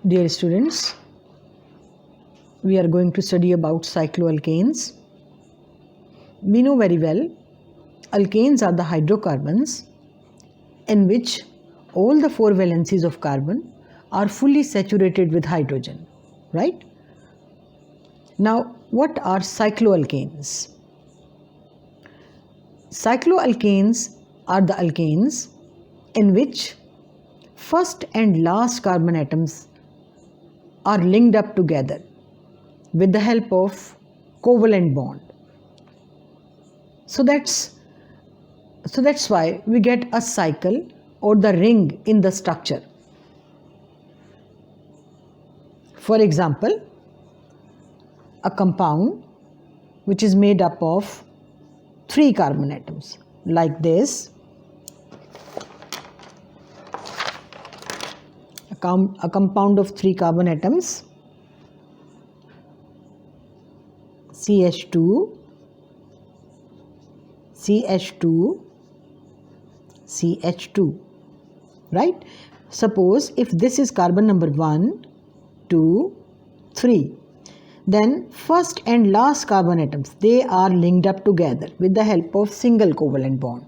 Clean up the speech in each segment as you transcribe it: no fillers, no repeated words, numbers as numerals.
Dear students, we are going to study about cycloalkanes. We know very well, alkanes are the hydrocarbons in which all the four valencies of carbon are fully saturated with hydrogen, right? Now, what are cycloalkanes? Cycloalkanes are the alkanes in which first and last carbon atoms are linked up together with the help of covalent bond. So that's why we get a cycle or the ring in the structure. For example, a compound which is made up of 3 carbon atoms like this. A compound of 3 carbon atoms, CH2, CH2, CH2, right? Suppose if this is carbon number 1, 2, 3, then first and last carbon atoms, they are linked up together with the help of single covalent bond,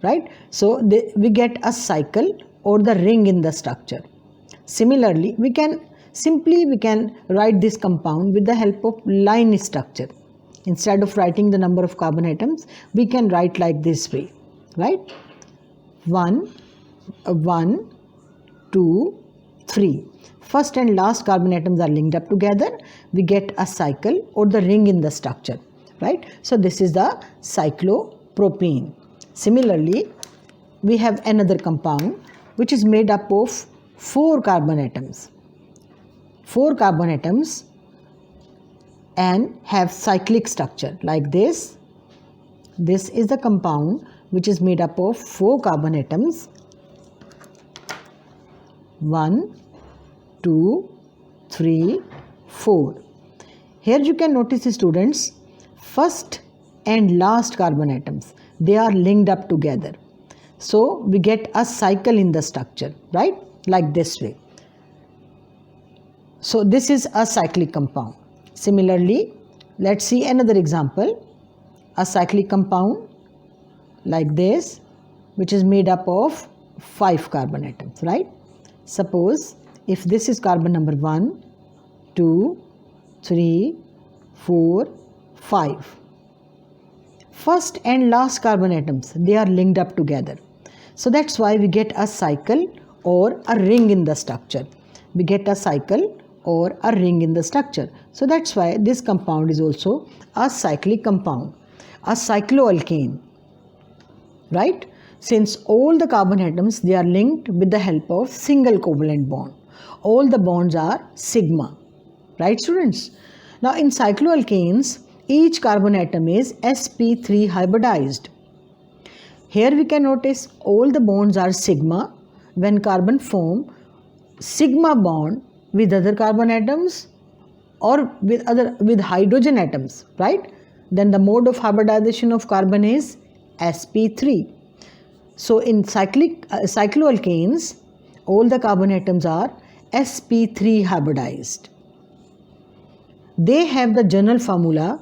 right? So we get a cycle or the ring in the structure. Similarly, we can write this compound with the help of line structure. Instead of writing the number of carbon atoms, we can write like this way, right? 1, 2, 3. First and last carbon atoms are linked up together. We get a cycle or the ring in the structure, right? So this is the cyclopropene. Similarly, we have another compound which is made up of 4 carbon atoms. 4 carbon atoms and have cyclic structure like this. This is the compound which is made up of 4 carbon atoms. 1, 2, 3, 4. Here you can notice, students, first and last carbon atoms, they are linked up together. So we get a cycle in the structure, right? Like this way. So this is a cyclic compound. Similarly, let's see another example. A cyclic compound like this, which is made up of 5 carbon atoms, right? Suppose if this is carbon number 1, 2, 3, 4, 5. First and last carbon atoms, they are linked up together. So that's why we get a cycle or a ring in the structure. We get a cycle or a ring in the structure. So that's why this compound is also a cyclic compound, a cycloalkane, right? Since all the carbon atoms, they are linked with the help of single covalent bond. All the bonds are sigma, right, students? Now in cycloalkanes, each carbon atom is sp3 hybridized. Here we can notice all the bonds are sigma when carbon form sigma bond with other carbon atoms or with hydrogen atoms, right? Then the mode of hybridization of carbon is sp3. So in cycloalkanes, all the carbon atoms are sp3 hybridized. They have the general formula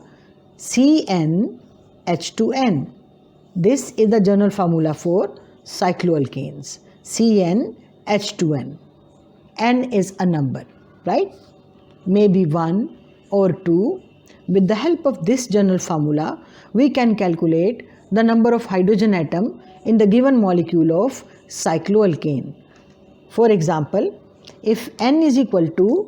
CnH2n. This is the general formula for cycloalkanes, CnH2n. N is a number, right? Maybe 1 or 2. With the help of this general formula, we can calculate the number of hydrogen atom in the given molecule of cycloalkane. For example, if n is equal to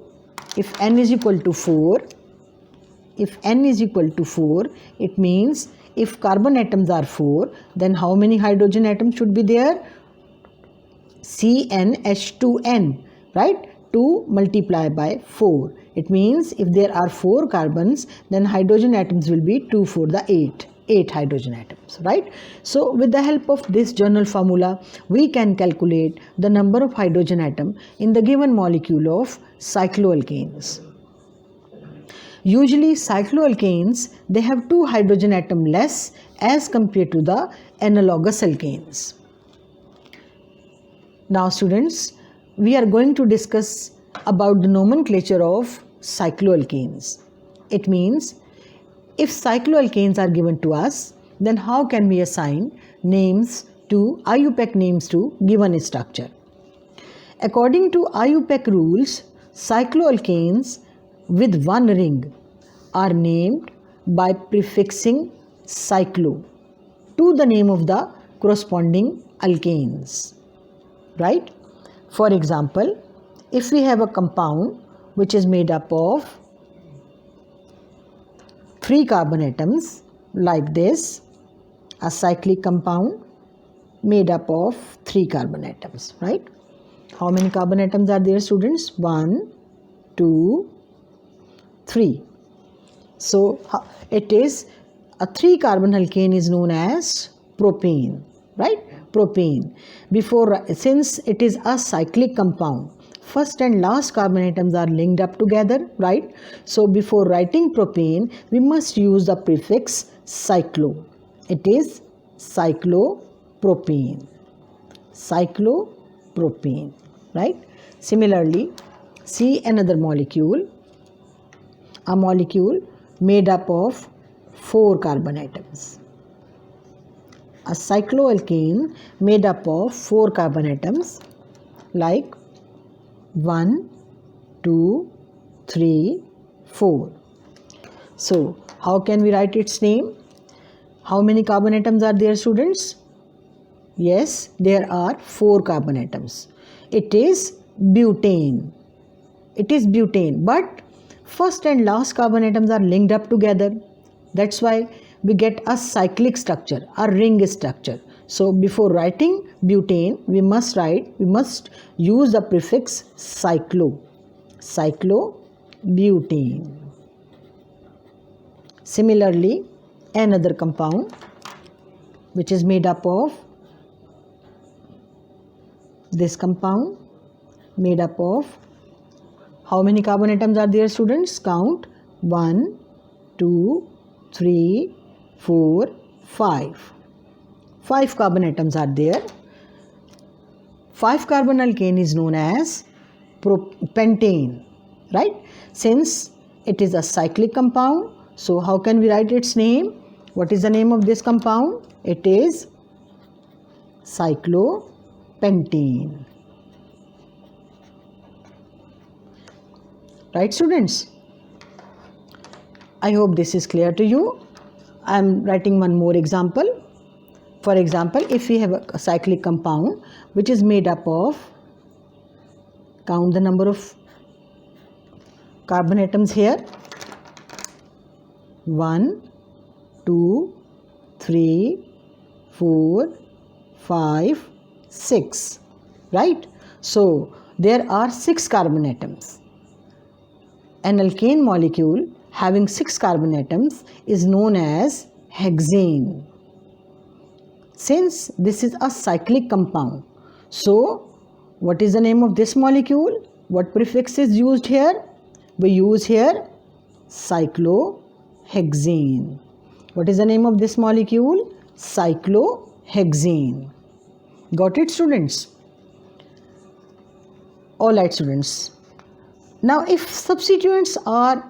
4, it means if carbon atoms are 4, then how many hydrogen atoms should be there? CnH2n, right? 2 multiplied by 4. It means if there are 4 carbons, then hydrogen atoms will be 2 for the 8 hydrogen atoms, right? So with the help of this general formula, we can calculate the number of hydrogen atom in the given molecule of cycloalkanes. Usually cycloalkanes, they have 2 hydrogen atom less as compared to the analogous alkanes. Now students, we are going to discuss about the nomenclature of cycloalkanes. It means if cycloalkanes are given to us, then how can we assign names to IUPAC names to given structure? According to IUPAC rules, cycloalkanes with one ring are named by prefixing cyclo to the name of the corresponding alkanes, right? For example, if we have a compound which is made up of 3 carbon atoms like this, a cyclic compound made up of 3 carbon atoms, right? How many carbon atoms are there, students? 1, 2, 3. So it is a 3 carbon alkane is known as propane, right? Propane. Since it is a cyclic compound, first and last carbon atoms are linked up together, right? So before writing propane, we must use the prefix cyclo. It is cyclopropane. Cyclopropane, right? Similarly, see another molecule, a molecule made up of 4 carbon atoms. A cycloalkane made up of 4 carbon atoms like 1, 2, 3, 4. So, how can we write its name? How many carbon atoms are there, students? Yes, there are 4 carbon atoms. It is butane. It is butane, but first and last carbon atoms are linked up together. That's why we get a cyclic structure, a ring structure. So before writing butane, we must use the prefix cyclo. Cyclobutane. Similarly, another compound which is made up of this compound made up of how many carbon atoms are there, students? Count. 1, 2, 3, 4, 5. 5 carbon atoms are there. 5 carbon alkane is known as pentane, right? Since it is a cyclic compound, so how can we write its name? What is the name of this compound? It is cyclopentane. Right, students? I hope this is clear to you. I am writing one more example. For example, if we have a cyclic compound which is made up of, count the number of carbon atoms here. 1, 2, 3, 4, 5, 6. Right? So, there are 6 carbon atoms. An alkane molecule having 6 carbon atoms is known as hexane. Since this is a cyclic compound, so what is the name of this molecule? What prefix is used here? We use here cyclohexane. What is the name of this molecule? Cyclohexane. Got it, students? Alright, students. Now, if substituents are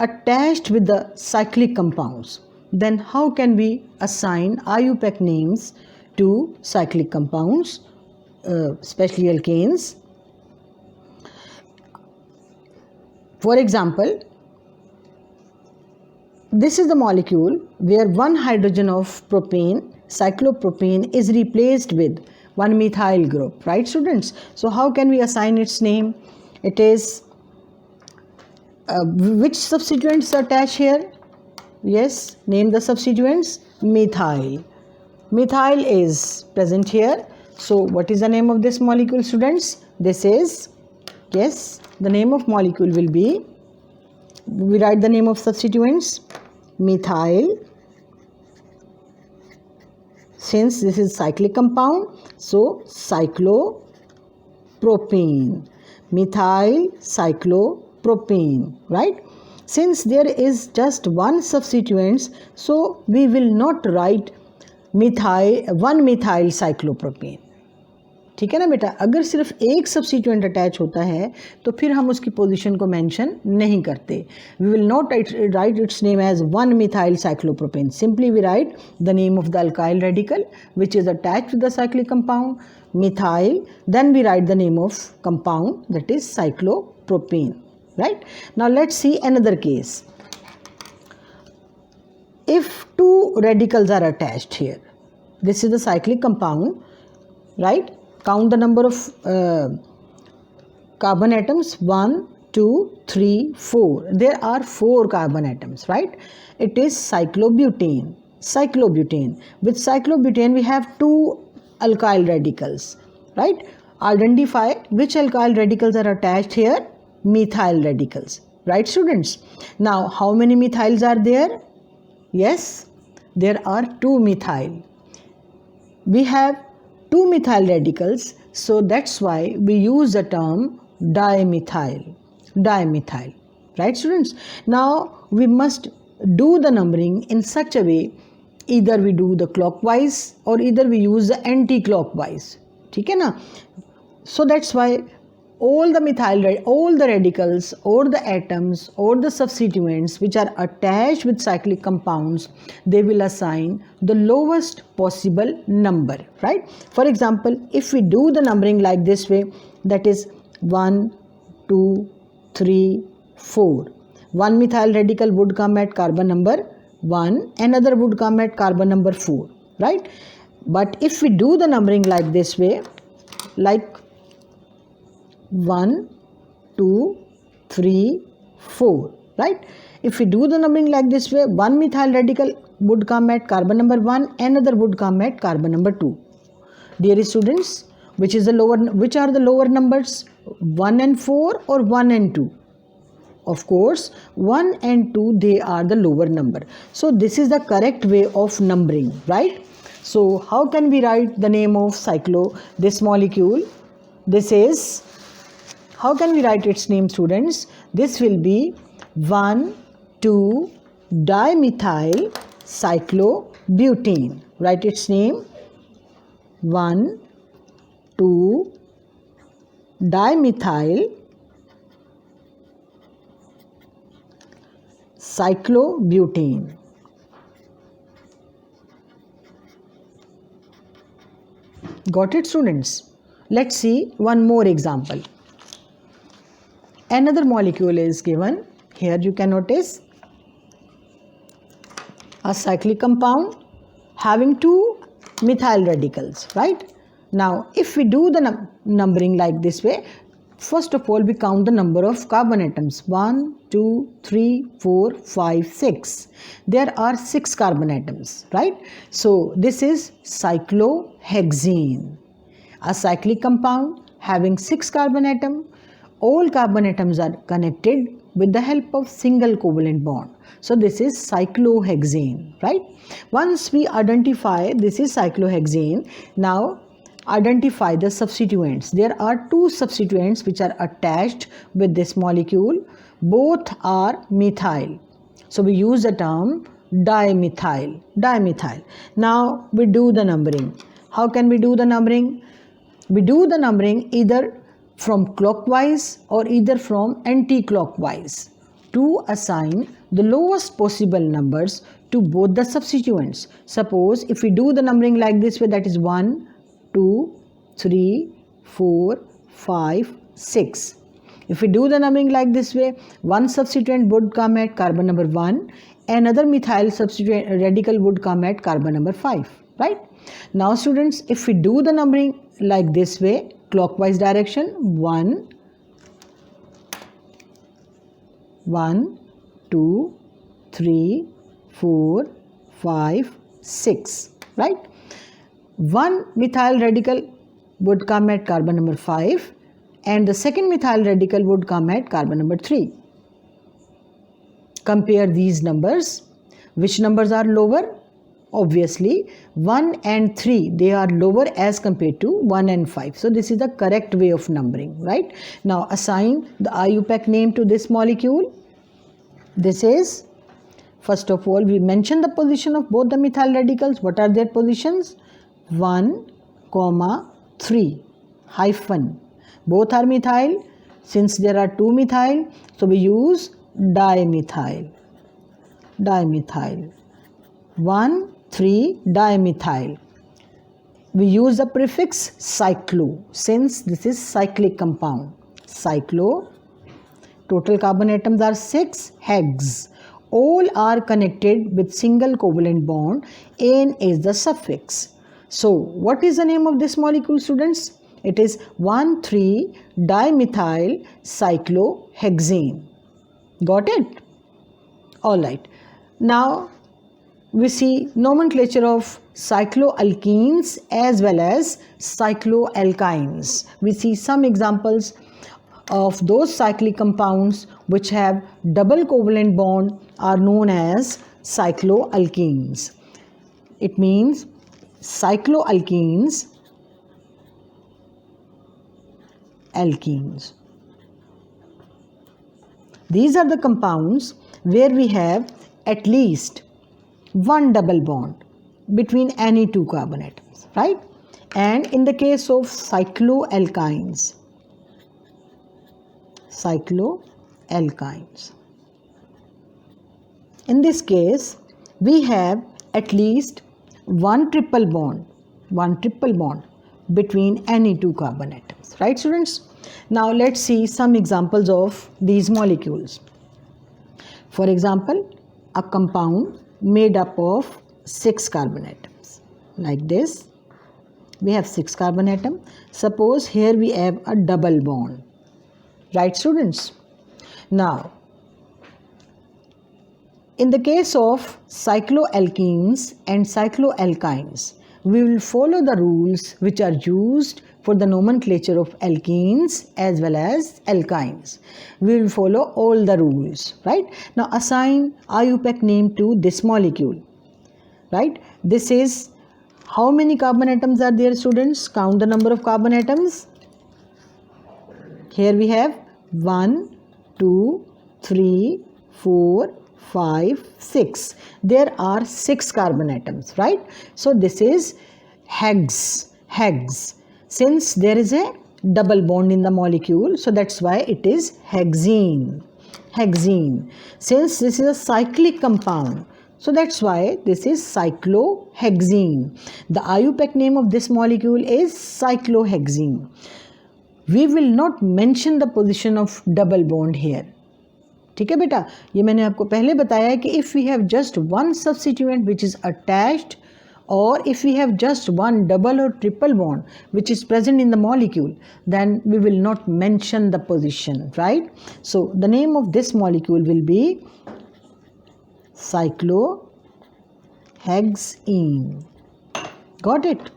attached with the cyclic compounds, then how can we assign IUPAC names to cyclic compounds, especially alkanes? For example, this is the molecule where one hydrogen of propane, cyclopropane, is replaced with one methyl group, right, students? So how can we assign its name? It is which substituents attached here? Yes, name the substituents. Methyl. Methyl is present here. So what is the name of this molecule, students? This is, yes, the name of molecule will be, we write the name of substituents, methyl. Since this is cyclic compound, so cyclopropane. Methyl cyclopropane, right? Since there is just one substituent, so we will not write 1-methyl cyclopropane. ठीक है ना बेटा। अगर सिर्फ एक substituent attach होता है तो फिर हम उसकी पोजीशन को मेंशन नहीं करते। We will not write its name as 1 methyl cyclopropane, simply we write the name of the alkyl radical which is attached with the cyclic compound methyl, then we write the name of compound, that is cyclopropane, right? Now let's see another case. If two radicals are attached here, this is the cyclic compound, right? Count the number of carbon atoms: 1, 2, 3, 4. There are 4 carbon atoms, right? It is cyclobutane. Cyclobutane. With cyclobutane we have 2 alkyl radicals, right? Identify which alkyl radicals are attached here. Methyl radicals, right students? Now how many methyls are there? Yes, there are 2 methyl. We have 2 methyl radicals, so that's why we use the term dimethyl. Dimethyl, right students? Now we must do the numbering in such a way, either we do the clockwise or either we use the anti-clockwise, ठीक है ना? So that's why all the radicals or the atoms or the substituents which are attached with cyclic compounds, they will assign the lowest possible number, right? For example, if we do the numbering like this way, that is 1, 2, 3, 4. One methyl radical would come at carbon number 1, another would come at carbon number 4, right? But if we do the numbering like this way, like 1, 2, 3, 4, right? If we do the numbering like this way, one methyl radical would come at carbon number 1, another would come at carbon number 2. Dear students, which are the lower numbers, 1 and 4 or 1 and 2? Of course, 1 and 2, they are the lower number. So this is the correct way of numbering, right? So how can we write the name of this molecule? This is, how can we write its name, students? This will be 1,2-dimethyl cyclobutane. Write its name, 1,2-dimethyl cyclobutane. Got it, students? Let's see one more example. Another molecule is given. Here you can notice a cyclic compound having 2 methyl radicals, right? Now, if we do the numbering like this way, first of all, we count the number of carbon atoms. 1, 2, 3, 4, 5, 6. There are 6 carbon atoms, right? So, this is cyclohexane, a cyclic compound having 6 carbon atoms. All carbon atoms are connected with the help of single covalent bond. So, this is cyclohexane, right? Once we identify this is cyclohexane, now identify the substituents. There are 2 substituents which are attached with this molecule. Both are methyl. So we use the term dimethyl. Dimethyl. Now we do the numbering. How can we do the numbering? We do the numbering either from clockwise or either from anti-clockwise to assign the lowest possible numbers to both the substituents. Suppose if we do the numbering like this way, that is 1, 2, 3, 4, 5, 6. If we do the numbering like this way, one substituent would come at carbon number 1, another methyl substituent radical would come at carbon number 5, right? Now students, if we do the numbering like this way, clockwise direction, 1, 2, 3, 4, 5, 6, right? One methyl radical would come at carbon number 5 and the second methyl radical would come at carbon number 3. Compare these numbers. Which numbers are lower? Obviously 1 and 3, they are lower as compared to 1 and 5. So this is the correct way of numbering, right? Now assign the IUPAC name to this molecule. This is, first of all, we mention the position of both the methyl radicals. What are their positions? 1, 3. hyphen. Both are methyl. Since there are two methyl, so we use dimethyl. Dimethyl. 1,3-dimethyl. We use the prefix cyclo since this is cyclic compound. Cyclo. Total carbon atoms are 6. Hex. All are connected with single covalent bond. N is the suffix. So what is the name of this molecule, students? It is 1,3-dimethyl cyclohexane. Got it? Alright. Now we see nomenclature of cycloalkenes as well as cycloalkynes. We see some examples of those cyclic compounds which have double covalent bond are known as cycloalkenes. It means cycloalkenes, alkenes. These are the compounds where we have at least one double bond between any two carbon atoms, right? And in the case of cycloalkynes, in this case, we have at least one triple bond between any two carbon atoms, right, students? Now let's see some examples of these molecules. For example, a compound made up of 6 carbon atoms. Like this, we have 6 carbon atoms. Suppose here we have a double bond, right, students? Now, in the case of cycloalkenes and cycloalkynes, we will follow the rules which are used for the nomenclature of alkenes as well as alkynes. We will follow all the rules, right? Now assign IUPAC name to this molecule, right? This is, how many carbon atoms are there, students? Count the number of carbon atoms. Here we have 1, 2, 3, 4, 5, 6. There are 6 carbon atoms, right? So this is hex. Since there is a double bond in the molecule, so that's why it is hexene. Since this is a cyclic compound, so that's why this is cyclohexene. The IUPAC name of this molecule is cyclohexene. We will not mention the position of double bond here. ठीक है बेटा, ये मैंने आपको पहले बताया है कि if we have just one substituent which is attached, or if we have just one double or triple bond which is present in the molecule, then we will not mention the position, right? So the name of this molecule will be cyclohexene. Got it?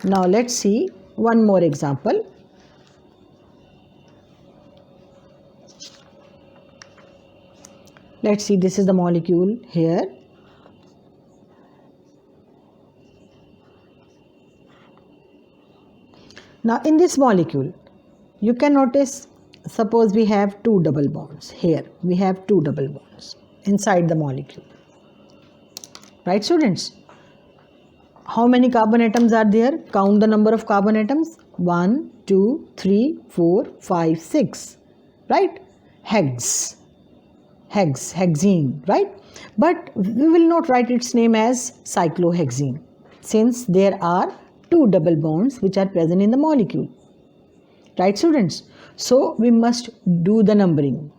Now let's see one more example. Let's see, this is the molecule here. Now in this molecule, you can notice, suppose we have 2 double bonds. Here we have 2 double bonds inside the molecule. Right, students? How many carbon atoms are there? Count the number of carbon atoms. 1, 2, 3, 4, 5, 6. Right? Hexene, right? But we will not write its name as cyclohexene since there are 2 double bonds which are present in the molecule. Right, students? So we must do the numbering,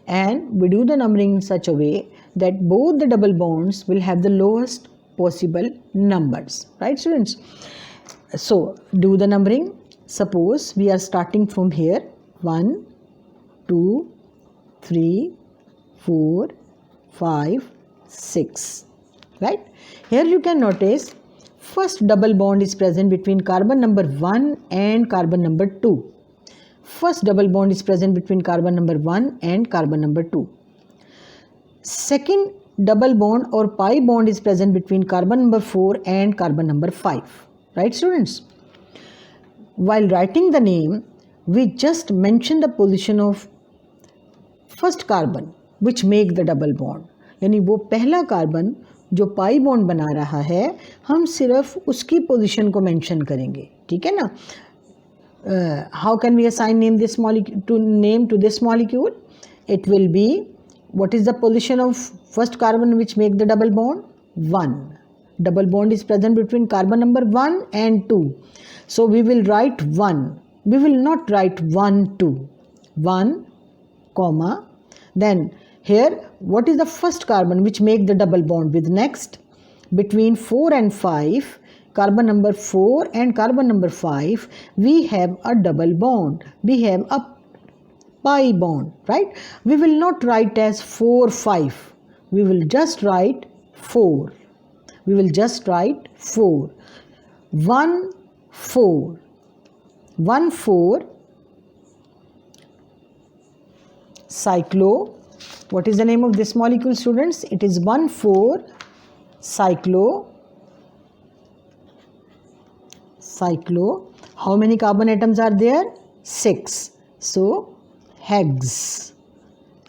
and we do the numbering in such a way that both the double bonds will have the lowest possible numbers. Right, students? So do the numbering. Suppose we are starting from here. 1, 2, 3, 4, 5, 6. Right? Here you can notice first double bond is present between carbon number 1 and carbon number 2. First double bond is present between carbon number 1 and carbon number 2. Second double bond or pi bond is present between carbon number 4 and carbon number 5. Right, students? While writing the name, we just mention the position of first carbon which make the double bond. यानी वो पहला carbon जो pi bond बना रहा है, हम सिर्फ उसकी पोजीशन को मेंशन करेंगे. ठीक है ना? how can we assign name to this molecule? It will be, what is the position of first carbon which make the double bond? 1. Double bond is present between carbon number 1 and 2. So we will write 1. We will not write 1, 2. 1, comma. Then here, what is the first carbon which make the double bond with next? Between 4 and 5, carbon number 4 and carbon number 5, we have a double bond. We have a pi bond, right? We will not write as 4, 5. We will just write 4. We will just write 4. 1, 4. 1, 4. Cyclo. What is the name of this molecule, students? It is 1, 4 cyclo. Cyclo. How many carbon atoms are there? 6. So hex.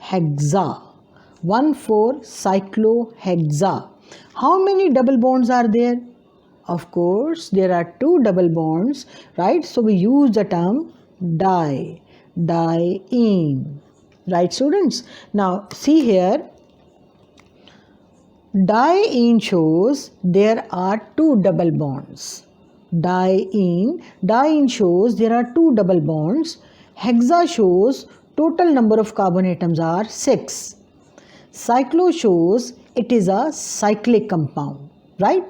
Hexa. 1, 4 cyclohexa. How many double bonds are there? Of course, there are 2 double bonds, right? So we use the term di. Diene. Right, students? Now see here. Diene shows there are 2 double bonds. Diene shows there are 2 double bonds. Hexa shows total number of carbon atoms are 6. Cyclo shows it is a cyclic compound, right?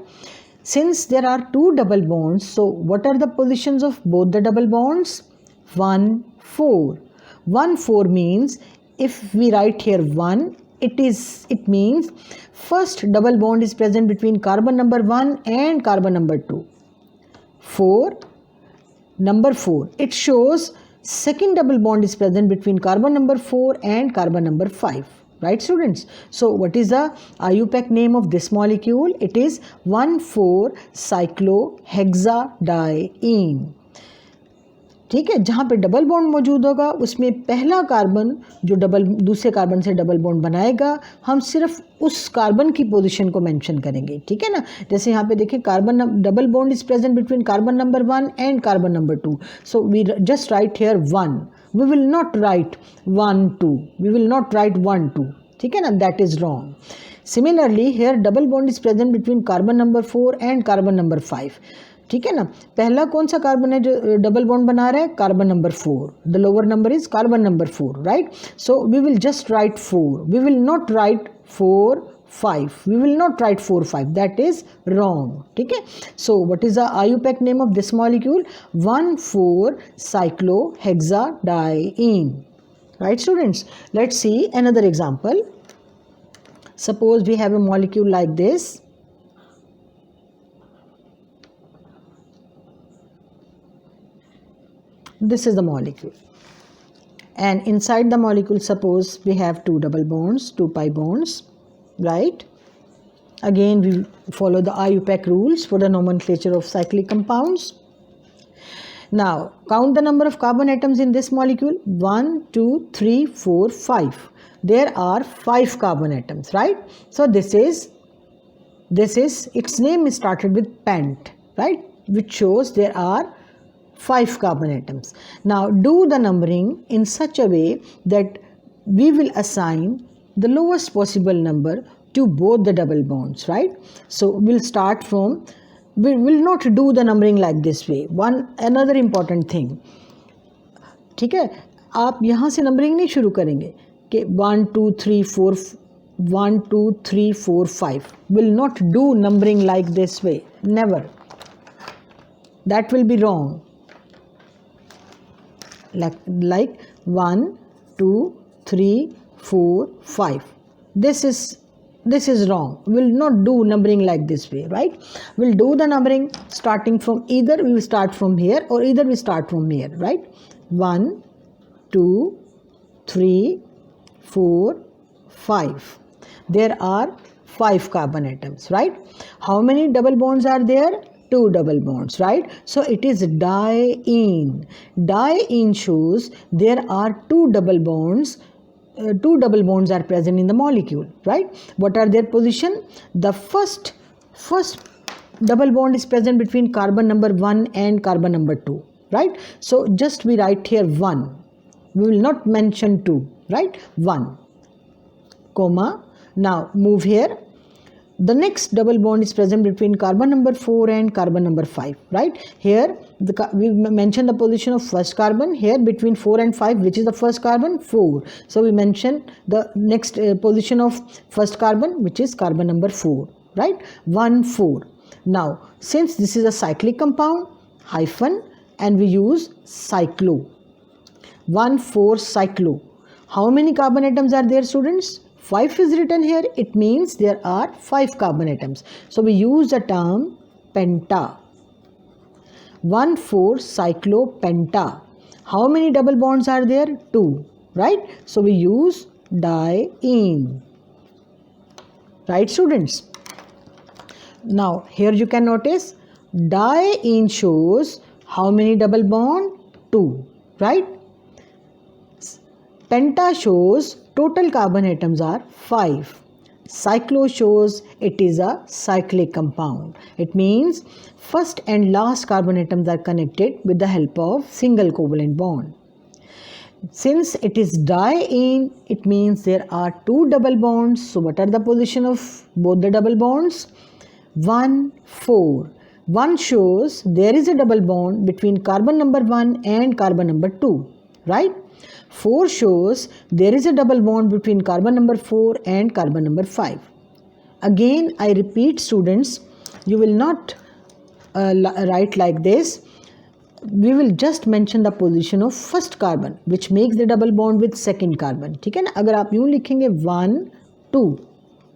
Since there are 2 double bonds, so what are the positions of both the double bonds? 1, 4. 1, 4 means, if we write here 1, it means first double bond is present between carbon number 1 and carbon number 2. 4, number 4, it shows second double bond is present between carbon number 4 and carbon number 5. Right, students? So what is the IUPAC name of this molecule? It is 1,4 cyclohexadiene. ठीक है, जहाँ पे double bond मौजूद होगा उसमें पहला carbon जो दूसरे कार्बन से डबल बॉन्ड बनाएगा, हम सिर्फ उस कार्बन की पोजीशन को मेंशन करेंगे. ठीक है ना? जैसे यहाँ पे देखें, carbon double bond is present between carbon number 1 and carbon number 2. So we just write here 1. We will not write 1, 2. We will not write 1, 2. ठीक है ना? That is wrong. Similarly, here double bond is present between carbon number 4 and carbon number 5. ठीक है ना? पहला कौन सा carbon है जो डबल बॉन्ड बना रहा है? Carbon number 4. The lower number is carbon number 4, right? So we will just write 4. We will not write 4, 5. We will not write 4, 5. That is wrong. ठीक है? So what is the IUPAC name of this molecule? 1,4 cyclohexadiene. Right, students? Let's see another example. Suppose we have a molecule like this. This is the molecule. And inside the molecule, suppose we have 2 double bonds, 2 pi bonds. Right? Again, we follow the IUPAC rules for the nomenclature of cyclic compounds. Now, count the number of carbon atoms in this molecule. 1, 2, 3, 4, 5. There are 5 carbon atoms, right? So this is, its name is started with pent, right? Which shows there are 5 carbon atoms. Now, do the numbering in such a way that we will assign the lowest possible number to both the double bonds, right? So we'll start from, we will not do the numbering like this way. Another important thing, ठीक है, आप यहाँ से numbering नहीं शुरू करेंगे कि 1, 2, 3, 4, 1, 2, 3, 4, 5. Will not do numbering like this way. Never. That will be wrong. Like 1, 2, 3, 4, 5. This is wrong. We'll not do numbering like this way, right? We'll do the numbering starting from, either we will start from here or either we start from here, right? 1, 2, 3, 4, 5. There are 5 carbon atoms, right? How many double bonds are there? 2 double bonds, right? So it is diene. Diene shows there are 2 double bonds. 2 double bonds are present in the molecule, right? What are their position? The first double bond is present between carbon number 1 and carbon number 2. right? So just we write here 1. We will not mention 2, right? 1, comma. Now move here. The next double bond is present between carbon number 4 and carbon number 5, right? Here we mentioned the position of first carbon. Here between 4 and 5, which is the first carbon? 4. So we mention the next position of first carbon, which is carbon number 4, right? 1, 4. Now since this is a cyclic compound, hyphen, and we use cyclo. 1, 4, cyclo. How many carbon atoms are there, students? 5 is written here. It means there are 5 carbon atoms. So we use the term penta. 1, 4, cyclopenta. How many double bonds are there? 2, right? So we use diene. Right, students? Now here you can notice diene shows how many double bond? 2, right? Penta shows total carbon atoms are 5. Cyclo shows it is a cyclic compound. It means first and last carbon atoms are connected with the help of single covalent bond. Since it is diene, it means there are 2 double bonds. So what are the position of both the double bonds? 1, 4. 1 shows there is a double bond between carbon number 1 and carbon number 2, right? 4 shows there is a double bond between carbon number 4 and carbon number 5. Again, I repeat, students, you will not write like this. We will just mention the position of first carbon, which makes the double bond with second carbon. ठीक है ना? अगर आप यूँ लिखेंगे 1, 2,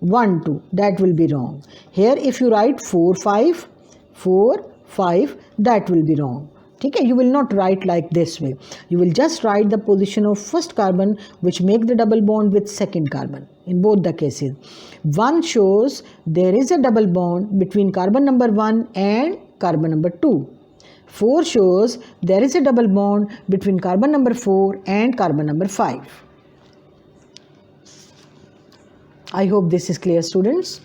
1, 2, that will be wrong. Here, if you write 4, 5, 4, 5, that will be wrong. Okay, you will not write like this way. You will just write the position of first carbon which make the double bond with second carbon in both the cases. 1 shows there is a double bond between carbon number 1 and carbon number 2. 4 shows there is a double bond between carbon number 4 and carbon number 5. I hope this is clear, students.